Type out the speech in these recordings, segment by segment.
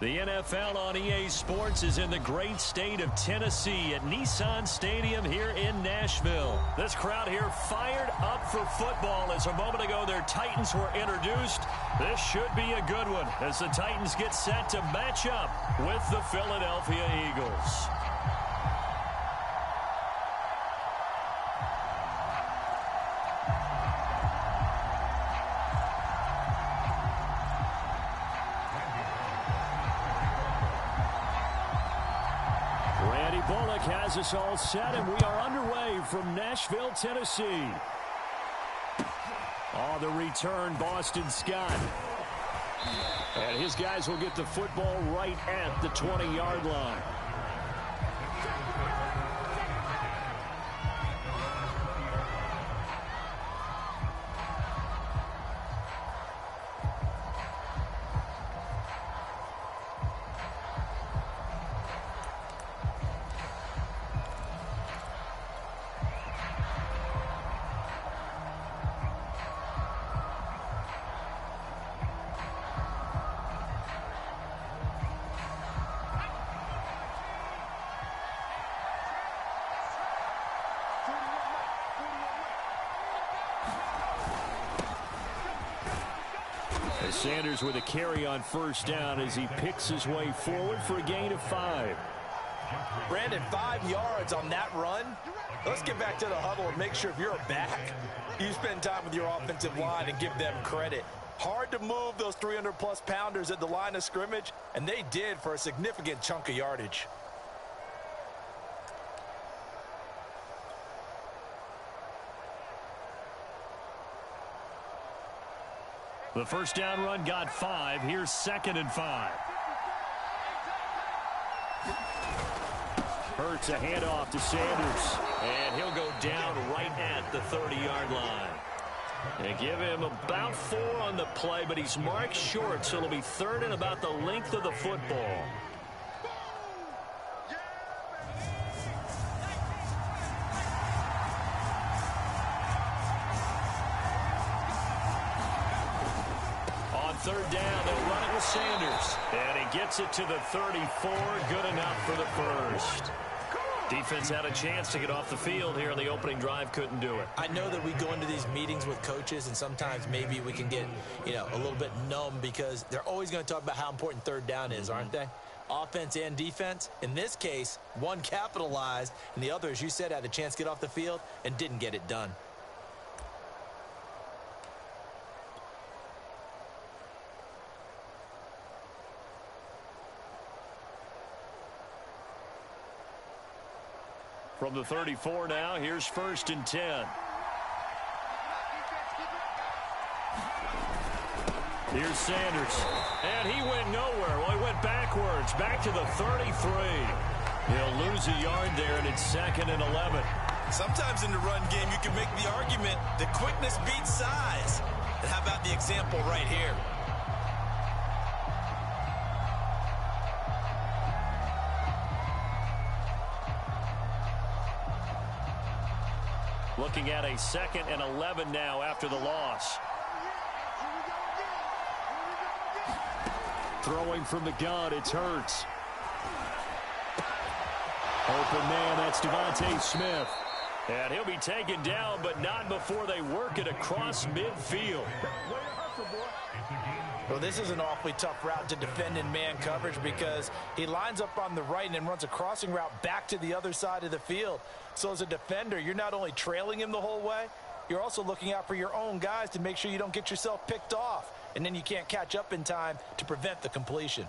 The NFL on EA Sports is in the great state of Tennessee at Nissan Stadium here in Nashville. This crowd here fired up for football as a moment ago their Titans were introduced. This should be a good one as the Titans get set to match up with the Philadelphia Eagles. Has us all set, and we are underway from Nashville, Tennessee. On the return, Boston Scott. And his guys will get the football right at the 20-yard line. Sanders with a carry on first down as he picks his way forward for a gain of 5. Brandon, 5 yards on that run. Let's get back to the huddle and make sure if you're a back, you spend time with your offensive line and give them credit. Hard to move those 300-plus pounders at the line of scrimmage, and they did for a significant chunk of yardage. The first down run got 5. Here's 2nd and 5. Hurts a handoff to Sanders. And he'll go down right at the 30-yard line. They give him about 4 on the play, but he's marked short, so it'll be 3rd and about the length of the football. Third down, they'll run it with Sanders. And he gets it to the 34. Good enough for the first. Defense had a chance to get off the field here on the opening drive. Couldn't do it. I know that we go into these meetings with coaches, and sometimes maybe we can get, a little bit numb because they're always going to talk about how important third down is, aren't they? Offense and defense. In this case, one capitalized, and the other, as you said, had a chance to get off the field and didn't get it done. From the 34 now, here's 1st and 10. Here's Sanders. And he went nowhere. Well, he went backwards, back to the 33. He'll lose a yard there, and it's 2nd and 11. Sometimes in the run game, you can make the argument that quickness beats size. And how about the example right here? Looking at a 2nd and 11 now after the loss. Throwing from the gun, it's Hurts. Open man, that's Devontae Smith. And he'll be taken down, but not before they work it across midfield. Well, this is an awfully tough route to defend in man coverage because he lines up on the right and then runs a crossing route back to the other side of the field. So as a defender, you're not only trailing him the whole way, you're also looking out for your own guys to make sure you don't get yourself picked off. And then you can't catch up in time to prevent the completion.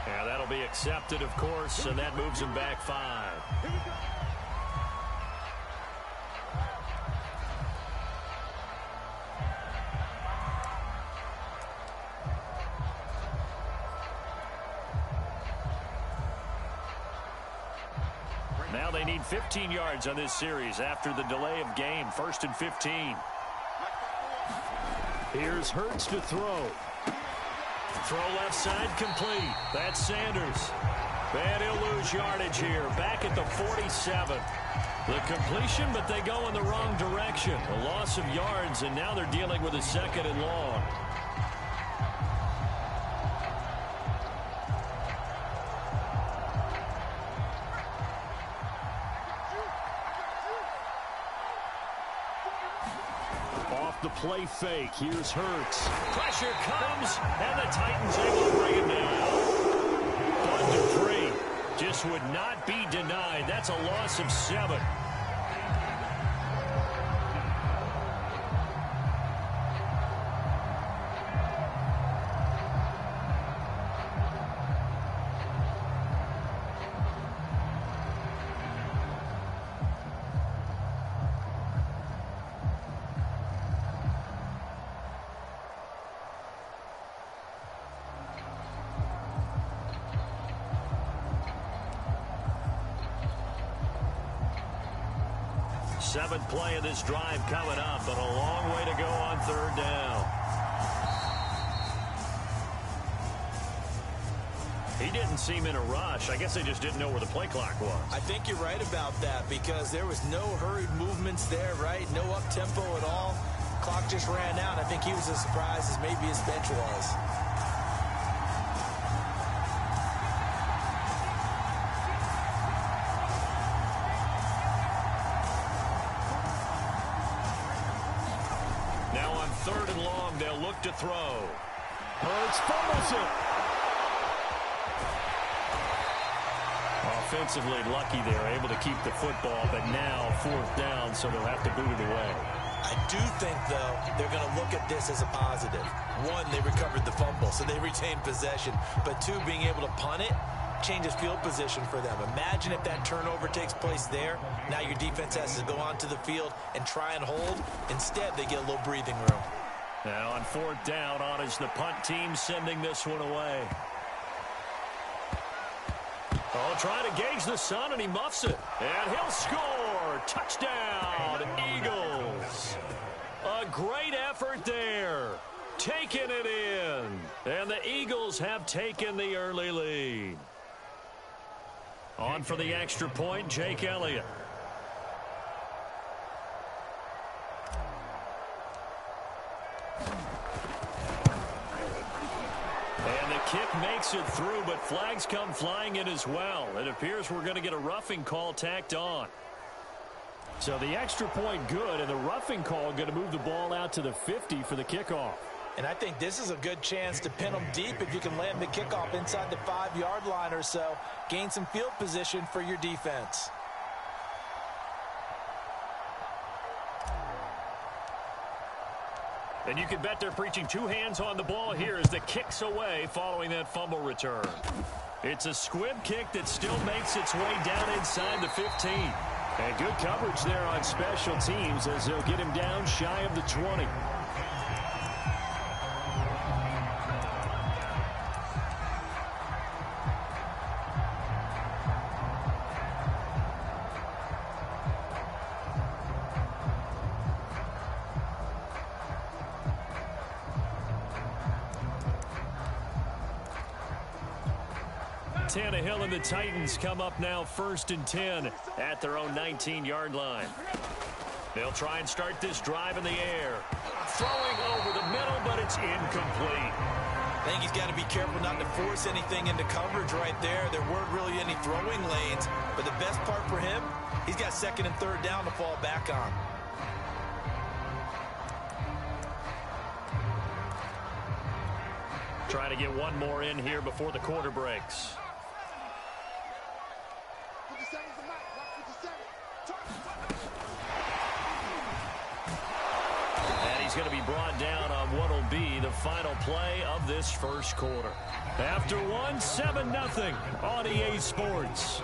Yeah, that'll be accepted, of course, and that moves him back 5. Now they need 15 yards on this series after the delay of game. 1st and 15. Here's Hurts to throw. Throw left side complete. That's Sanders. And he'll lose yardage here. Back at the 47. The completion, but they go in the wrong direction. A loss of yards, and now they're dealing with a 2nd and long. Off the play fake. Here's Hurts. Pressure comes, and the Titans able to bring him down. 1-3. Just would not be denied. That's a loss of 7. Seventh play of this drive coming up, but a long way to go on 3rd down. He didn't seem in a rush. I guess they just didn't know where the play clock was. I think you're right about that because there was no hurried movements there, right? No up-tempo at all. Clock just ran out. I think he was as surprised as maybe his bench was. Now on 3rd and long, they'll look to throw. Hurts fumbles it. Offensively lucky they're able to keep the football, but now 4th down, so they'll have to boot it away. I do think, though, they're going to look at this as a positive. 1, they recovered the fumble, so they retained possession. But 2, being able to punt it changes field position for them. Imagine if that turnover takes place there. Now your defense has to go onto the field and try and hold. Instead, they get a little breathing room. Now on 4th down, on is the punt team sending this one away. Oh, trying to gauge the sun, and he muffs it. And he'll score. Touchdown, Eagles. A great effort there. Taking it in. And the Eagles have taken the early lead. On for the extra point, Jake Elliott. And the kick makes it through, but flags come flying in as well. It appears we're going to get a roughing call tacked on. So the extra point good, and the roughing call going to move the ball out to the 50 for the kickoff. And I think this is a good chance to pin them deep if you can land the kickoff inside the 5-yard line or so. Gain some field position for your defense. And you can bet they're preaching 2 hands on the ball here as the kick's away following that fumble return. It's a squib kick that still makes its way down inside the 15. And good coverage there on special teams as they'll get him down shy of the 20. Tannehill and the Titans come up now 1st and 10 at their own 19-yard line. They'll try and start this drive in the air. Throwing over the middle, but it's incomplete. I think he's got to be careful not to force anything into coverage right there. There weren't really any throwing lanes, but the best part for him, he's got 2nd and 3rd down to fall back on. Trying to get one more in here before the quarter breaks. And he's going to be brought down on what will be the final play of this first quarter. After one, 7-0 on EA Sports.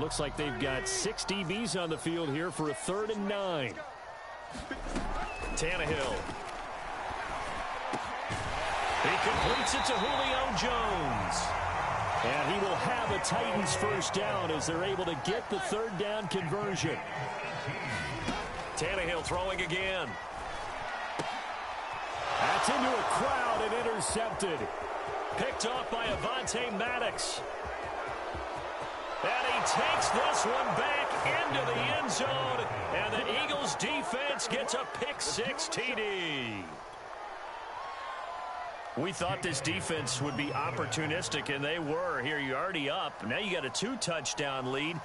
looks like they've got 6 DBs on the field here for a 3rd and 9. Tannehill. He completes it to Julio Jones. And he will have a Titans first down as they're able to get the 3rd down conversion. Tannehill throwing again. That's into a crowd and intercepted. Picked off by Avonte Maddox. And he takes this one back into the end zone. And the Eagles defense gets a pick-6 TD. We thought this defense would be opportunistic, and they were. Here, you're already up. Now you got a 2-touchdown lead.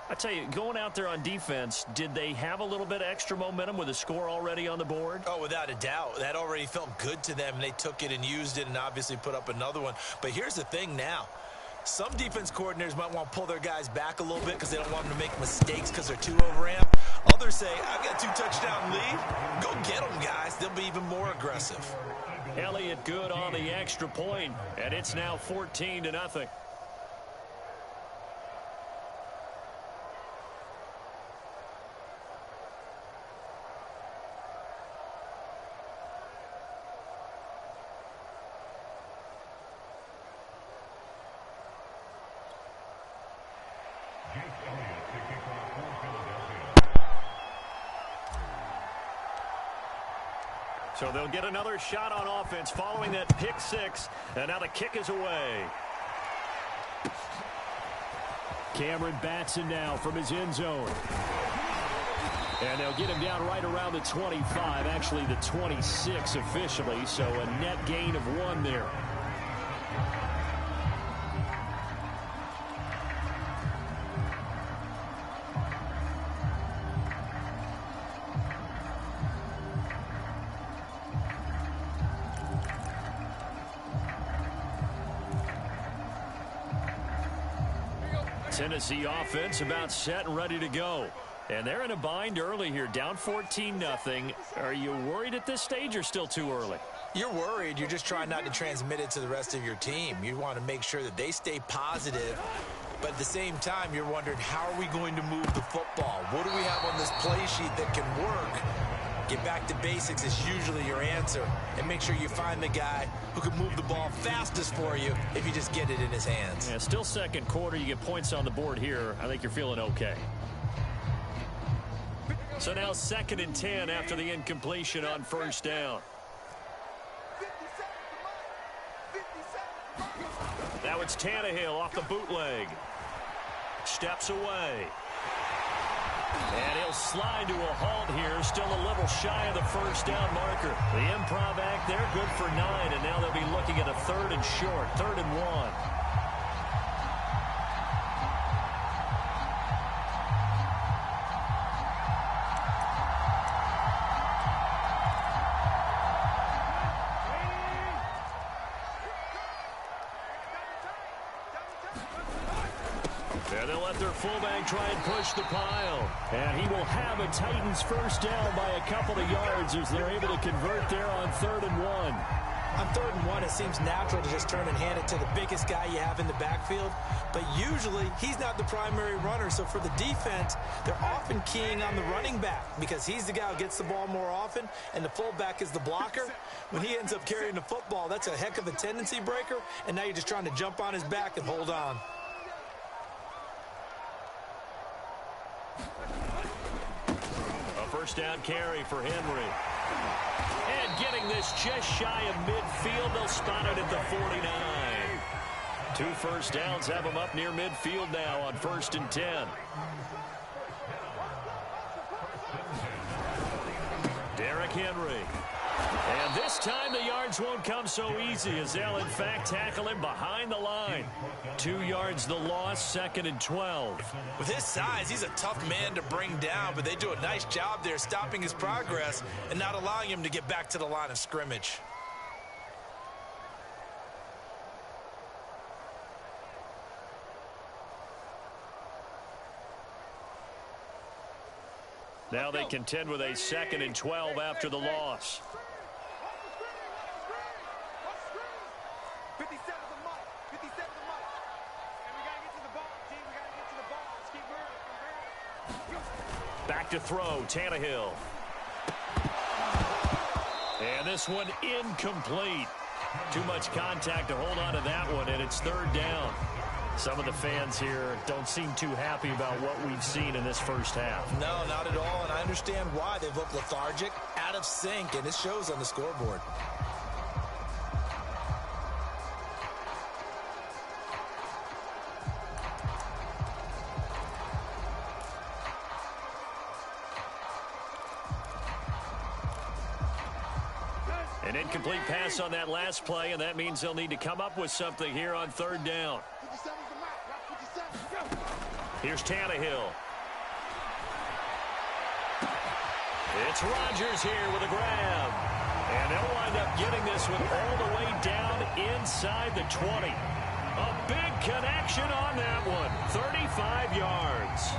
I tell you, going out there on defense, did they have a little bit of extra momentum with a score already on the board? Oh, without a doubt. That already felt good to them, and they took it and used it and obviously put up another one. But here's the thing now. Some defense coordinators might want to pull their guys back a little bit because they don't want them to make mistakes because they're too overamped. Others say, I've got a 2-touchdown lead. Go get them, guys. They'll be even more aggressive. Elliott good on the extra point, and it's now 14-0. So they'll get another shot on offense following that pick-6, and now the kick is away. Cameron Batson now from his end zone. And they'll get him down right around the 25, actually the 26 officially, so a net gain of 1 there. Tennessee offense about set and ready to go. And they're in a bind early here, down 14-0. Are you worried at this stage or still too early? You're worried. You're just trying not to transmit it to the rest of your team. You want to make sure that they stay positive. But at the same time, you're wondering, how are we going to move the football? What do we have on this play sheet that can work? Get back to basics is usually your answer. And make sure you find the guy who can move the ball fastest for you if you just get it in his hands. Yeah, still second quarter. You get points on the board here. I think you're feeling okay. So now 2nd and 10 after the incompletion on first down. Now it's Tannehill off the bootleg. Steps away. And he'll slide to a halt here, still a little shy of the first down marker. The improv act there, good for 9, and now they'll be looking at a 3rd and short, 3rd and 1. And they'll let their fullback try and push the pile. And he will have a Titans first down by a couple of yards as they're able to convert there on 3rd and 1. On 3rd and 1, it seems natural to just turn and hand it to the biggest guy you have in the backfield. But usually, he's not the primary runner. So for the defense, they're often keying on the running back because he's the guy who gets the ball more often, and the fullback is the blocker. When he ends up carrying the football, that's a heck of a tendency breaker, and now you're just trying to jump on his back and hold on. First down carry for Henry. And getting this just shy of midfield. They'll spot it at the 49. 2 first downs have them up near midfield now on 1st and 10. Derrick Henry. And this time the yards won't come so easy as they'll in fact tackle him behind the line. 2 yards the loss, 2nd and 12. With his size, he's a tough man to bring down, but they do a nice job there stopping his progress and not allowing him to get back to the line of scrimmage. Now they contend with a 2nd and 12 after the loss. to throw, Tannehill. And this one incomplete. Too much contact to hold on to that one, and it's third down. Some of the fans here don't seem too happy about what we've seen in this first half. No, not at all, and I understand why. They've looked lethargic, out of sync, and it shows on the scoreboard. An incomplete pass on that last play, and that means they'll need to come up with something here on third down. Here's Tannehill. It's Rodgers here with a grab. And they'll wind up getting this one all the way down inside the 20. A big connection on that one. 35 yards.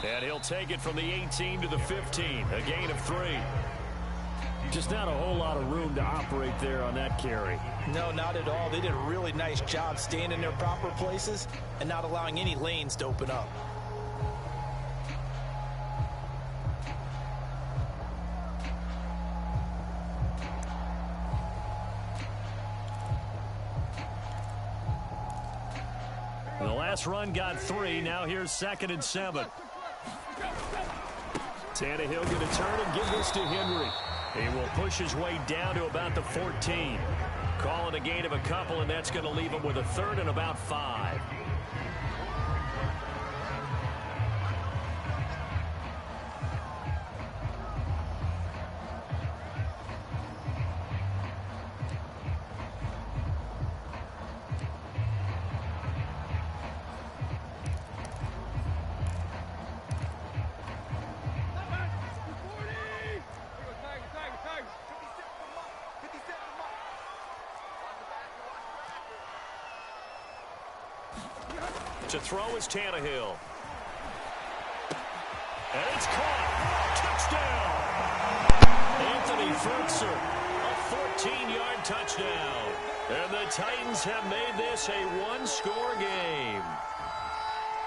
And he'll take it from the 18 to the 15, a gain of 3. Just not a whole lot of room to operate there on that carry. No, not at all. They did a really nice job staying in their proper places and not allowing any lanes to open up. The last run got 3. Now here's 2nd and 7. Tannehill going to turn and give this to Henry. He will push his way down to about the 14. Calling a gain of a couple, and that's going to leave him with a 3rd and about 5. To throw is Tannehill. And it's caught. Touchdown. Anthony Ferguson, a 14-yard touchdown. And the Titans have made this a one-score game.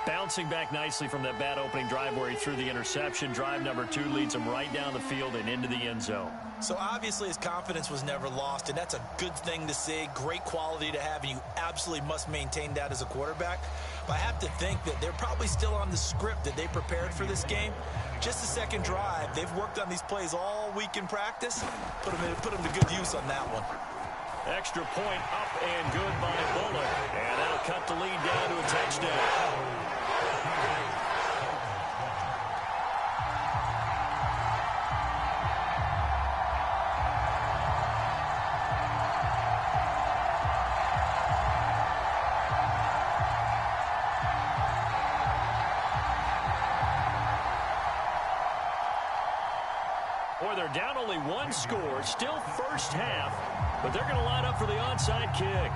Bouncing back nicely from that bad opening drive where he threw the interception. Drive number 2 leads him right down the field and into the end zone. So obviously his confidence was never lost, and that's a good thing to see. Great quality to have, and you absolutely must maintain that as a quarterback. But I have to think that they're probably still on the script that they prepared for this game. Just the second drive. They've worked on these plays all week in practice. Put them to good use on that one. Extra point up and good by Bullock. And that'll cut the lead down to a touchdown. Boy, they're down only 1 score, still first half, but they're going to line up for the onside kick.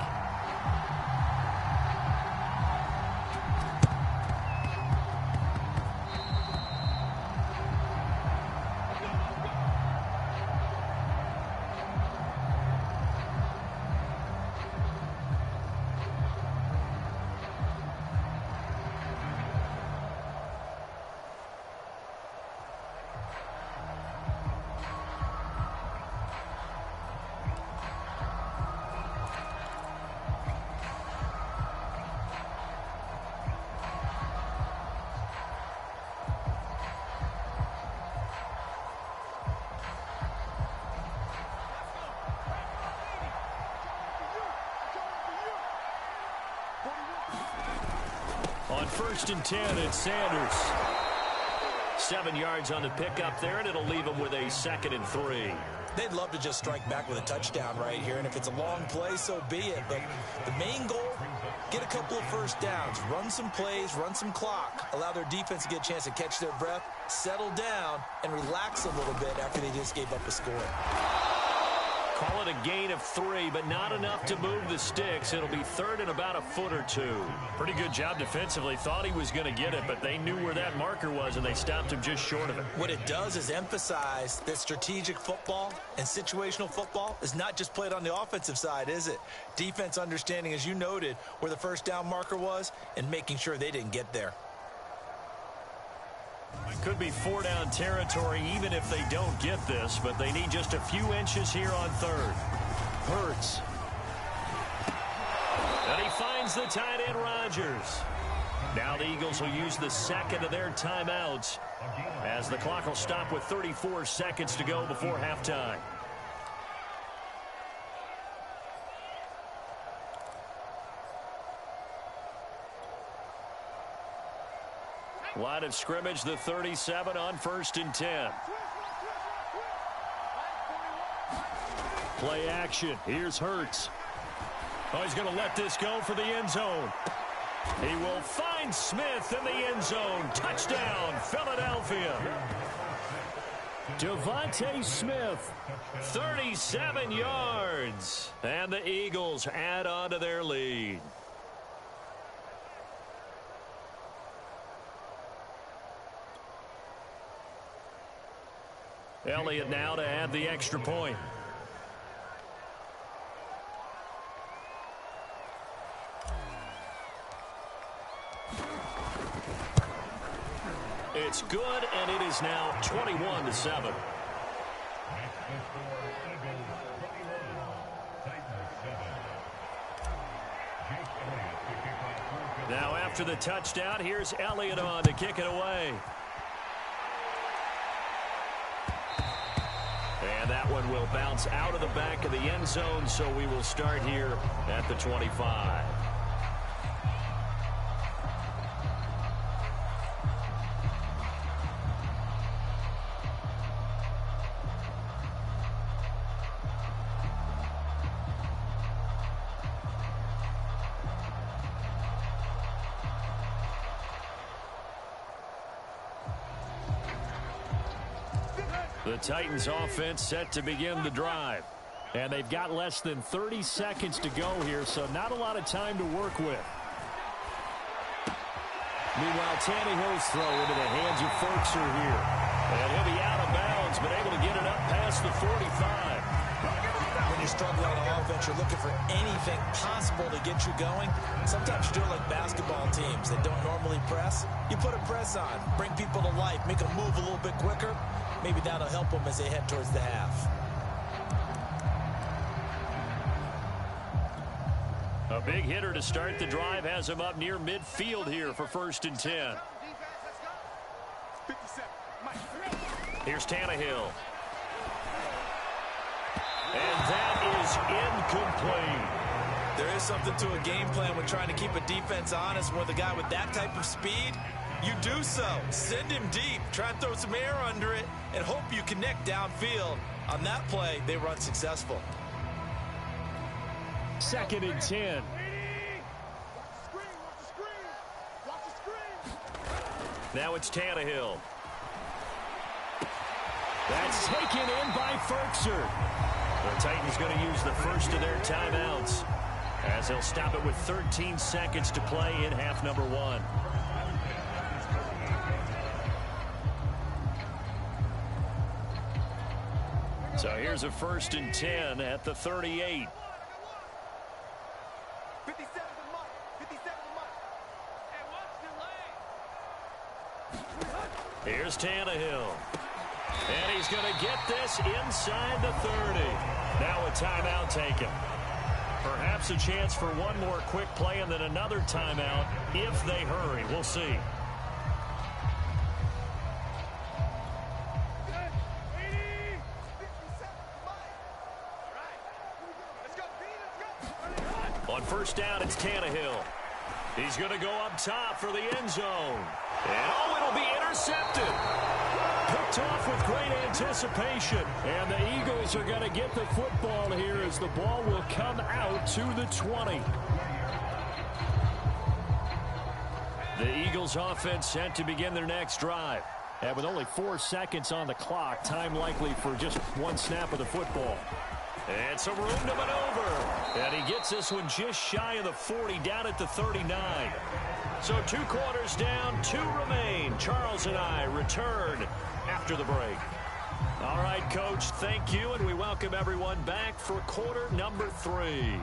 On 1st and 10, it's Sanders. 7 yards on the pickup there, and it'll leave them with a 2nd and 3. They'd love to just strike back with a touchdown right here, and if it's a long play, so be it. But the main goal, get a couple of first downs, run some plays, run some clock, allow their defense to get a chance to catch their breath, settle down, and relax a little bit after they just gave up a score. Call it a gain of 3, but not enough to move the sticks. It'll be 3rd and about a foot or 2. Pretty good job defensively. Thought he was going to get it, but they knew where that marker was, and they stopped him just short of it. What it does is emphasize that strategic football and situational football is not just played on the offensive side, is it? Defense understanding, as you noted, where the first down marker was and making sure they didn't get there. It could be 4-down territory even if they don't get this, but they need just a few inches here on 3rd. Hurts. And he finds the tight end, Rodgers. Now the Eagles will use the 2nd of their timeouts as the clock will stop with 34 seconds to go before halftime. Line of scrimmage, the 37 on 1st and 10. Play action. Here's Hurts. Oh, he's going to let this go for the end zone. He will find Smith in the end zone. Touchdown, Philadelphia. Devontae Smith, 37 yards. And the Eagles add on to their lead. Elliott now to add the extra point. It's good, and it is now 21-7. Now after the touchdown, here's Elliott on to kick it away. And that one will bounce out of the back of the end zone, so we will start here at the 25. The Titans offense set to begin the drive. And they've got less than 30 seconds to go here, so not a lot of time to work with. Meanwhile, Tannehill's throw into the hands of Ferkser here. And he'll be out of bounds, but able to get it up past the 45. When you struggle on offense, you're looking for anything possible to get you going. Sometimes you do it like basketball teams that don't normally press. You put a press on, bring people to life, make them move a little bit quicker. Maybe that'll help them as they head towards the half. A big hitter to start the drive has him up near midfield here for 1st and 10. Here's Tannehill. And that is incomplete. There is something to a game plan when trying to keep a defense honest with a guy with that type of speed. You do so. Send him deep. Try and throw some air under it and hope you connect downfield. On that play, they run successful. 2nd and 10. Now it's Tannehill. That's taken in by Ferkser. The Titans going to use the first of their timeouts as they'll stop it with 13 seconds to play in half number 1. So here's a 1st and 10 at the 38. Here's Tannehill. And he's going to get this inside the 30. Now a timeout taken. Perhaps a chance for one more quick play and then another timeout if they hurry. We'll see. On 1st down, it's Tannehill. He's going to go up top for the end zone. And oh, it'll be intercepted. Picked off with great anticipation. And the Eagles are going to get the football here as the ball will come out to the 20. The Eagles offense set to begin their next drive. And with only 4 seconds on the clock, time likely for just one snap of the football. And some room to maneuver. And he gets this one just shy of the 40, down at the 39. So 2 quarters down, 2 remain. Charles and I return after the break. All right, Coach, thank you, and we welcome everyone back for quarter number 3.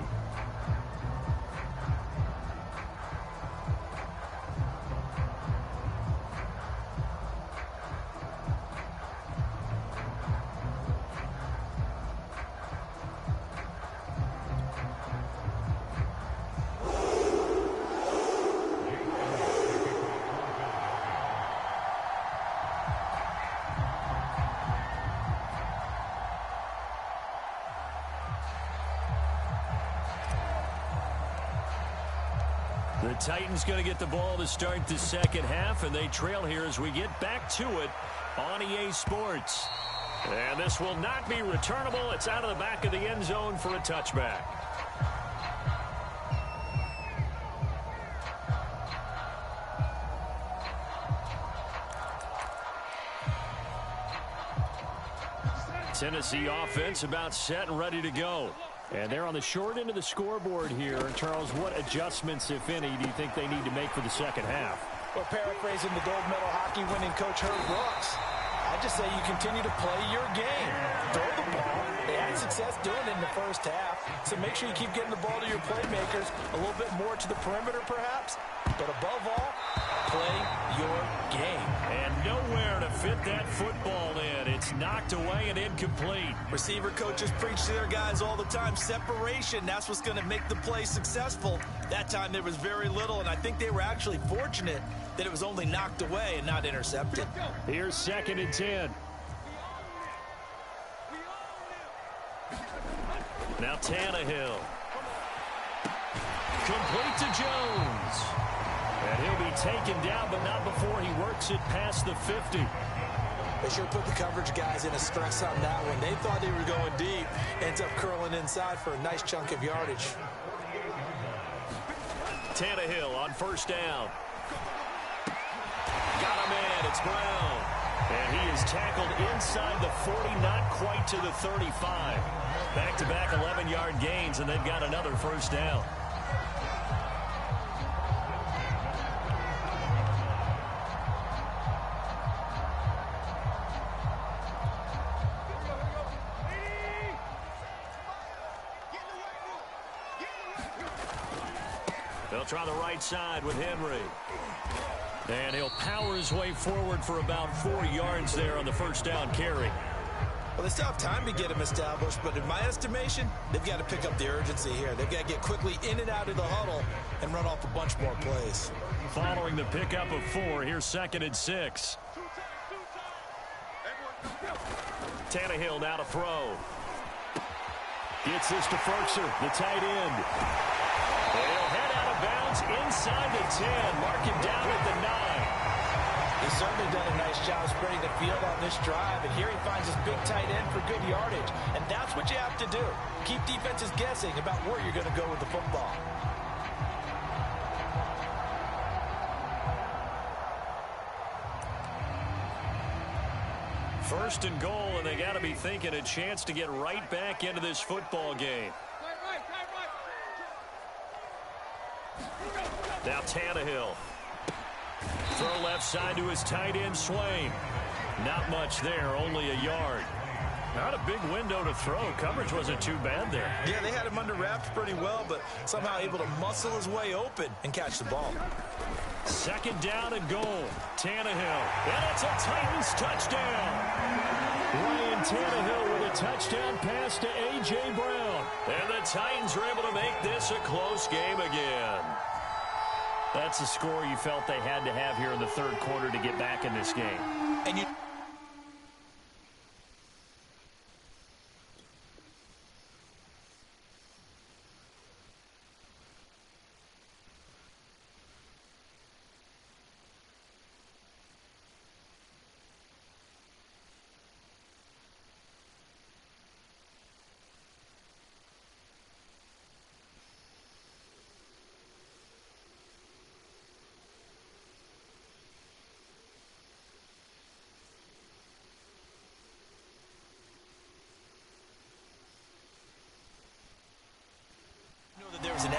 The Titans going to get the ball to start the second half, and they trail here as we get back to it on EA Sports. And this will not be returnable. It's out of the back of the end zone for a touchback. Tennessee offense about set and ready to go. And they're on the short end of the scoreboard here. Charles, what adjustments, if any, do you think they need to make for the second half? Well, paraphrasing the gold medal hockey winning coach Herb Brooks, I just say you continue to play your game. Throw the ball. They had success doing it in the first half, so make sure you keep getting the ball to your playmakers, a little bit more to the perimeter perhaps, but above all, play your game. And nowhere to fit that football in. It's knocked away and incomplete. Receiver coaches preach to their guys all the time. Separation, that's what's going to make the play successful. That time there was very little, and I think they were actually fortunate that it was only knocked away and not intercepted. Here's 2nd and 10. Now Tannehill. Complete to Jones. And he'll be taken down, but not before he works it past the 50. They sure put the coverage guys in a stress on that one. They thought they were going deep. Ends up curling inside for a nice chunk of yardage. Tannehill on 1st down. Got him in. It's Brown. And he is tackled inside the 40, not quite to the 35. Back-to-back 11-yard gains, and they've got another 1st down. They'll try the right side with Henry. And he'll power his way forward for about 4 yards there on the 1st down carry. Well, they still have time to get him established, but in my estimation, they've got to pick up the urgency here. They've got to get quickly in and out of the huddle and run off a bunch more plays. Following the pickup of 4, here's 2nd and 6. Tannehill now to throw. Gets this to Ferkser, the tight end. And he'll head out of bounds inside the 10. Mark him down at the 9. He's certainly done a nice job spreading the field on this drive, and here he finds his big tight end for good yardage. And that's what you have to do. Keep defenses guessing about where you're going to go with the football. First and goal, and they got to be thinking a chance to get right back into this football game. Now Tannehill. Throw left side to his tight end, Swain. Not much there, only a yard. Not a big window to throw. Coverage wasn't too bad there. Yeah, they had him under wraps pretty well, but somehow able to muscle his way open and catch the ball. 2nd down and goal. Tannehill. And it's a Titans touchdown. Ryan Tannehill with a touchdown pass to A.J. Brown. And the Titans were able to make this a close game again. That's the score you felt they had to have here in the 3rd quarter to get back in this game. And you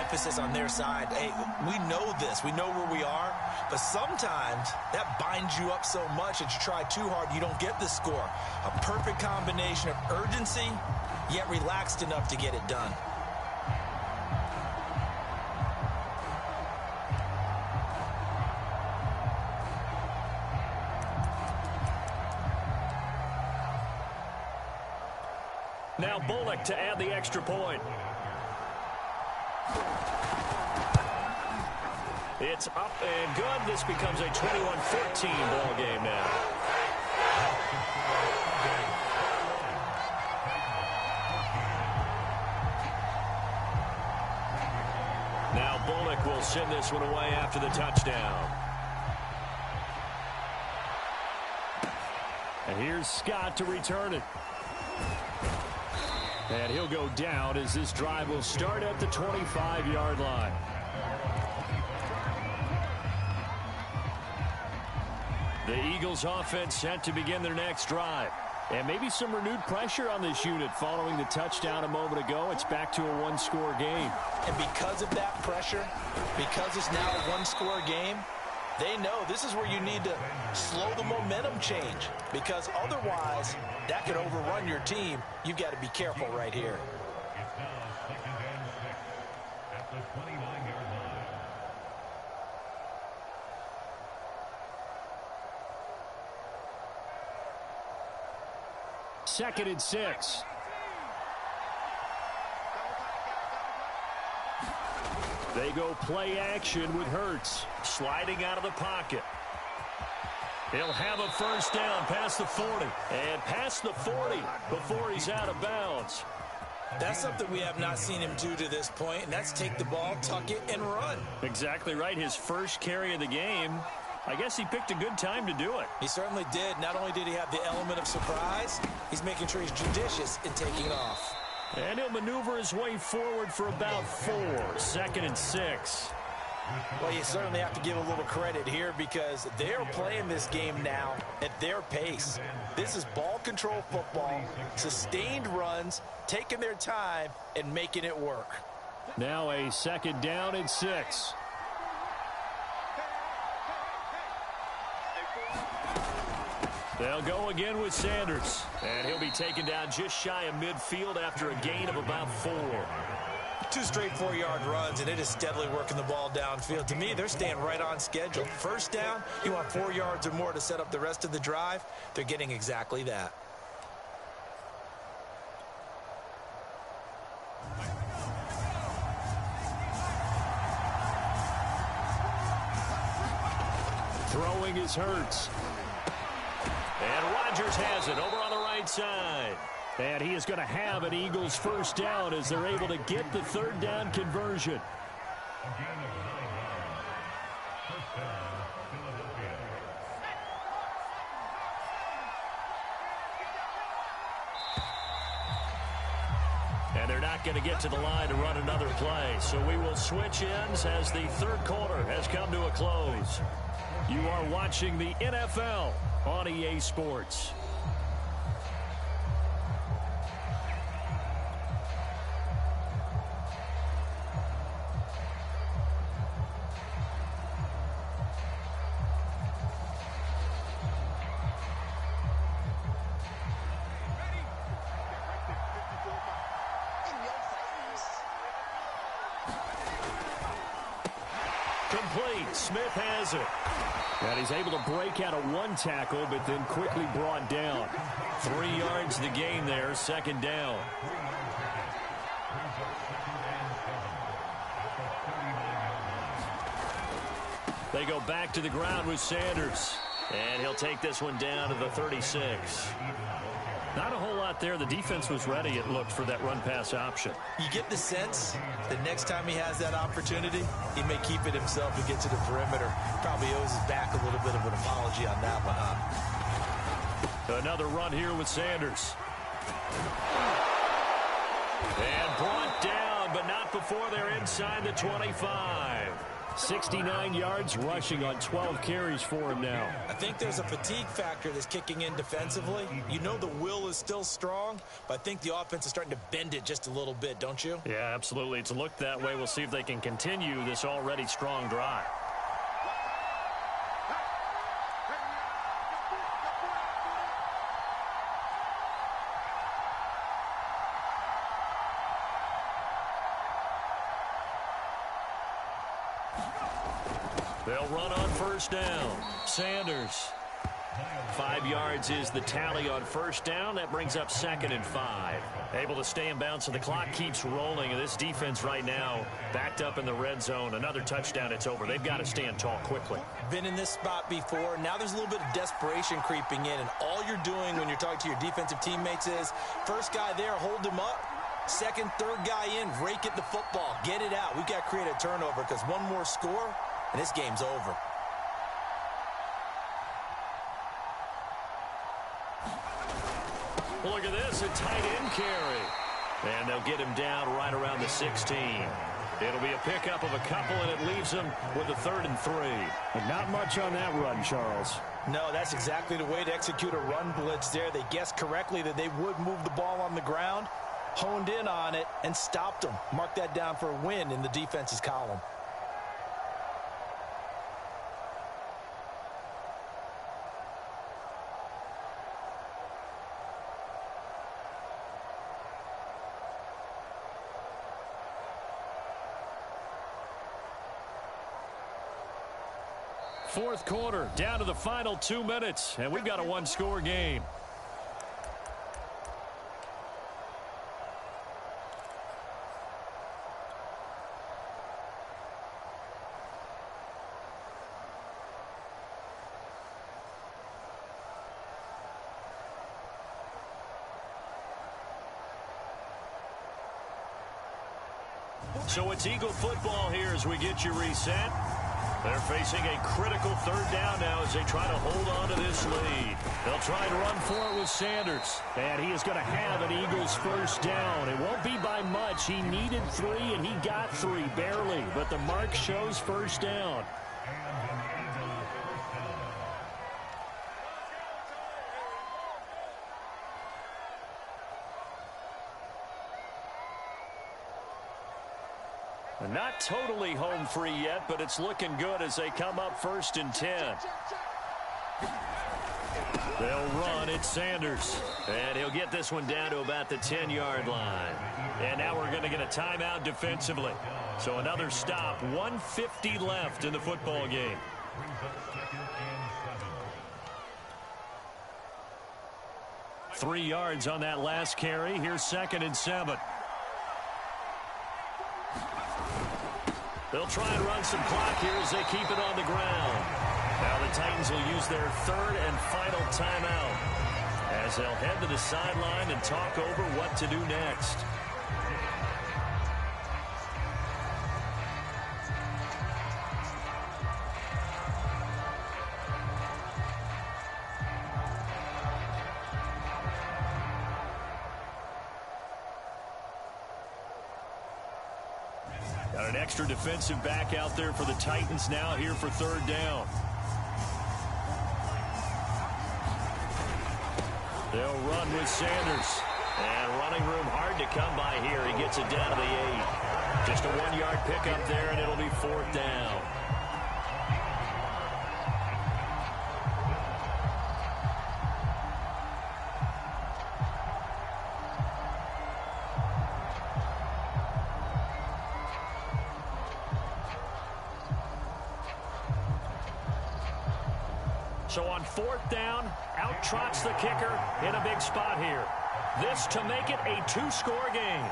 emphasis on their side. Hey, we know this. We know where we are. But sometimes that binds you up so much that you try too hard, you don't get the score. A perfect combination of urgency, yet relaxed enough to get it done. Now Bullock to add the extra point. It's up and good. This becomes a 21-14 ball game now. Now Bullock will send this one away after the touchdown. And here's Scott to return it. And he'll go down as this drive will start at the 25-yard line. The Eagles offense set to begin their next drive. And maybe some renewed pressure on this unit following the touchdown a moment ago. It's back to a one-score game. And because of that pressure, because it's now a one-score game, they know this is where you need to slow the momentum change, because otherwise that could overrun your team. You've got to be careful right here. At the 29-yard line. Second and 6. They go play action with Hurts. Sliding out of the pocket. He'll have a first down past the 40. And past the 40 before he's out of bounds. That's something we have not seen him do to this point, and that's take the ball, tuck it, and run. Exactly right. His first carry of the game. I guess he picked a good time to do it. He certainly did. Not only did he have the element of surprise, he's making sure he's judicious in taking off. And he'll maneuver his way forward for about 4. Second and 6. Well, you certainly have to give a little credit here because they're playing this game now at their pace. This is ball control football, sustained runs, taking their time and making it work. Now a second down and 6. They'll go again with Sanders. And he'll be taken down just shy of midfield after a gain of about 4. 2 straight 4-yard runs, and it is steadily working the ball downfield. To me, they're staying right on schedule. First down, you want 4 yards or more to set up the rest of the drive. They're getting exactly that. Throwing is Hurts. And Rodgers has it over on the right side. And he is going to have an Eagles first down as they're able to get the third down conversion. And they're not going to get to the line to run another play. So we will switch ends as the third quarter has come to a close. You are watching the NFL on EA Sports. Complete. Smith has it. And he's able to break out of 1 tackle, but then quickly brought down. 3 yards the gain there, second down. They go back to the ground with Sanders. And he'll take this one down to the 36. Not a whole lot there. The defense was ready, it looked, for that run-pass option. You get the sense that next time he has that opportunity, he may keep it himself and get to the perimeter. Probably owes his back a little bit of an apology on that one, huh? Another run here with Sanders. And brought down, but not before they're inside the 25. 69 yards rushing on 12 carries for him now. I think there's a fatigue factor that's kicking in defensively. You know the will is still strong, but I think the offense is starting to bend it just a little bit, don't you? Yeah, absolutely. It's looked that way. We'll see if they can continue this already strong drive. They'll run on first down. Sanders. 5 yards is the tally on first down. That brings up 2nd and 5. Able to stay in bounds, so the clock keeps rolling. And this defense right now backed up in the red zone. Another touchdown, it's over. They've got to stand tall quickly. Been in this spot before. Now there's a little bit of desperation creeping in. And all you're doing when you're talking to your defensive teammates is, first guy there, hold him up. Second, third guy in, rake at the football. Get it out. We've got to create a turnover because one more score, and this game's over. Look at this, a tight end carry. And they'll get him down right around the 16. It'll be a pickup of a couple, and it leaves them with a 3rd and 3. And not much on that run, Charles. No, that's exactly the way to execute a run blitz there. They guessed correctly that they would move the ball on the ground, honed in on it, and stopped them. Mark that down for a win in the defense's column. Fourth quarter, down to the final 2 minutes, and we've got a one-score game. So it's Eagle football here as we get you reset. They're facing a critical 3rd down now as they try to hold on to this lead. They'll try and run for it with Sanders. And he is going to have an Eagles first down. It won't be by much. He needed 3, and he got 3, barely. But the mark shows first down. Not totally home free yet, but it's looking good as they come up 1st and 10. They'll run it, Sanders. And he'll get this one down to about the 10-yard line. And now we're going to get a timeout defensively. So another stop, 1:50 left in the football game. 3 yards on that last carry. Here's 2nd and 7. They'll try and run some clock here as they keep it on the ground. Now the Titans will use their 3rd and final timeout as they'll head to the sideline and talk over what to do next. Got an extra defensive back out there for the Titans now here for 3rd down. They'll run with Sanders. And running room hard to come by here. He gets it down to the 8. Just a 1-yard pickup there, and it'll be 4th down. So on 4th down, out trots the kicker in a big spot here. This to make it a 2-score game.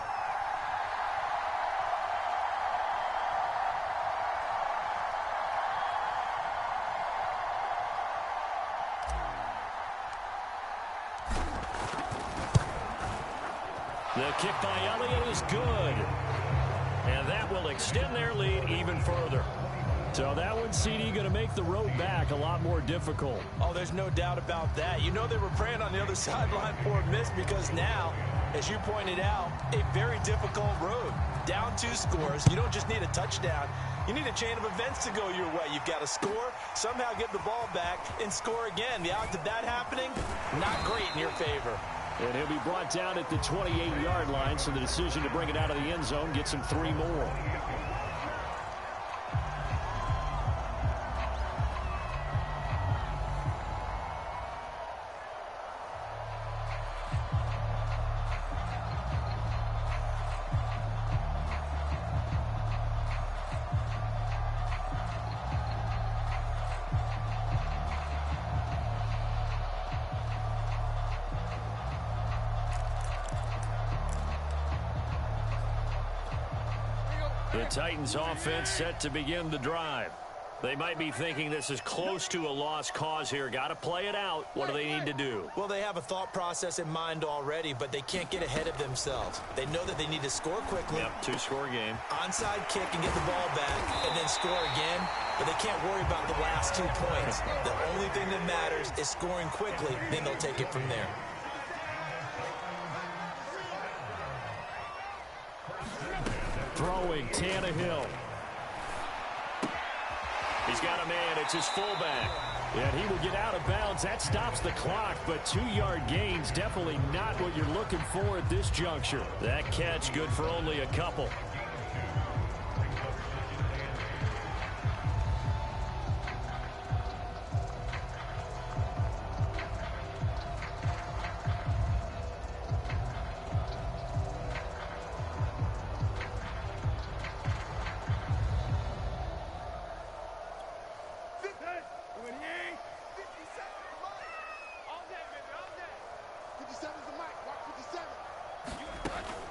The kick by Elliott is good. And that will extend their lead even further. So that one, CD, going to make the road back a lot more difficult. Oh, there's no doubt about that. You know they were praying on the other sideline for a miss because now as you pointed out, a very difficult road. Down 2 scores, you don't just need a touchdown. You need a chain of events to go your way. You've got to score, somehow get the ball back, and score again. The odds of that happening, not great in your favor. And he'll be brought down at the 28-yard line, so the decision to bring it out of the end zone gets him 3 more. The Titans offense set to begin the drive. They might be thinking this is close to a lost cause here. Got to play it out. What do they need to do? Well, they have a thought process in mind already, but they can't get ahead of themselves. They know that they need to score quickly. Yep, 2-score game. Onside kick and get the ball back and then score again. But they can't worry about the last 2 points. The only thing that matters is scoring quickly. Then they'll take it from there. Throwing, Tannehill. He's got a man. It's his fullback. And he will get out of bounds. That stops the clock, but 2-yard gains definitely not what you're looking for at this juncture. That catch good for only a couple.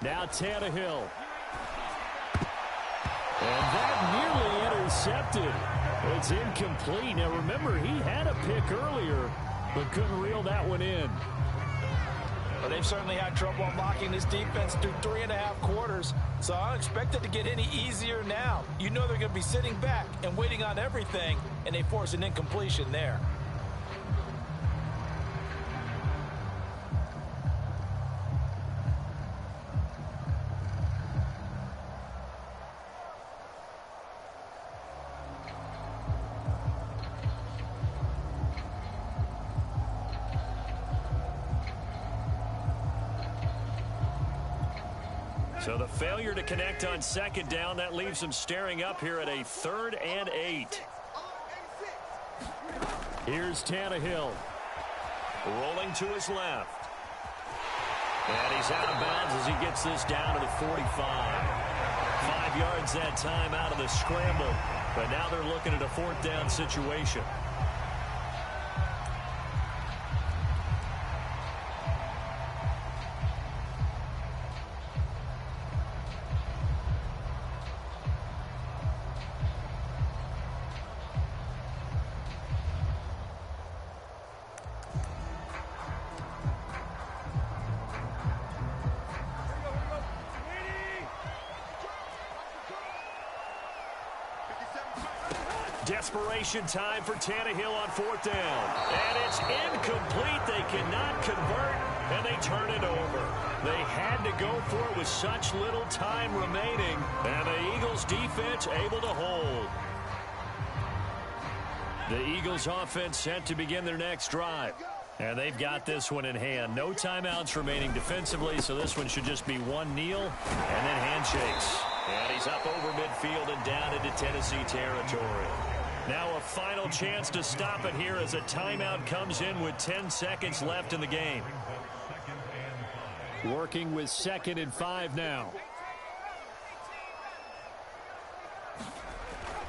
Now Tannehill. And that nearly intercepted. It's incomplete. Now remember, he had a pick earlier, but couldn't reel that one in. Well, they've certainly had trouble unlocking this defense through 3.5 quarters, so I don't expect it to get any easier now. You know they're going to be sitting back and waiting on everything, and they force an incompletion there. So the failure to connect on 2nd down, that leaves them staring up here at a 3rd and 8. Here's Tannehill. Rolling to his left. And he's out of bounds as he gets this down to the 45. 5 yards that time out of the scramble. But now they're looking at a 4th down situation. Desperation time for Tannehill on 4th down. And it's incomplete. They cannot convert, and they turn it over. They had to go for it with such little time remaining, and the Eagles defense able to hold. The Eagles offense set to begin their next drive. And they've got this one in hand. No timeouts remaining defensively, so this one should just be one kneel and then handshakes. And he's up over midfield and down into Tennessee territory. Now a final chance to stop it here as a timeout comes in with 10 seconds left in the game. Working with 2nd and 5 now.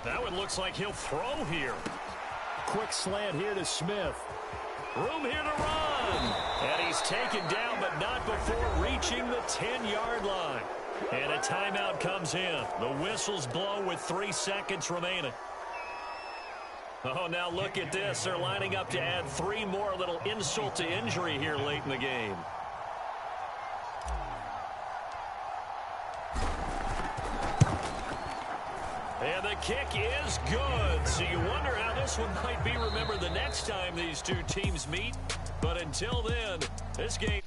That one looks like he'll throw here. Quick slant here to Smith. Room here to run. And he's taken down, but not before reaching the 10-yard line. And a timeout comes in. The whistles blow with 3 seconds remaining. Oh, now look at this. They're lining up to add 3 more, a little insult to injury here late in the game. And the kick is good. So you wonder how this one might be remembered the next time these two teams meet. But until then, this game...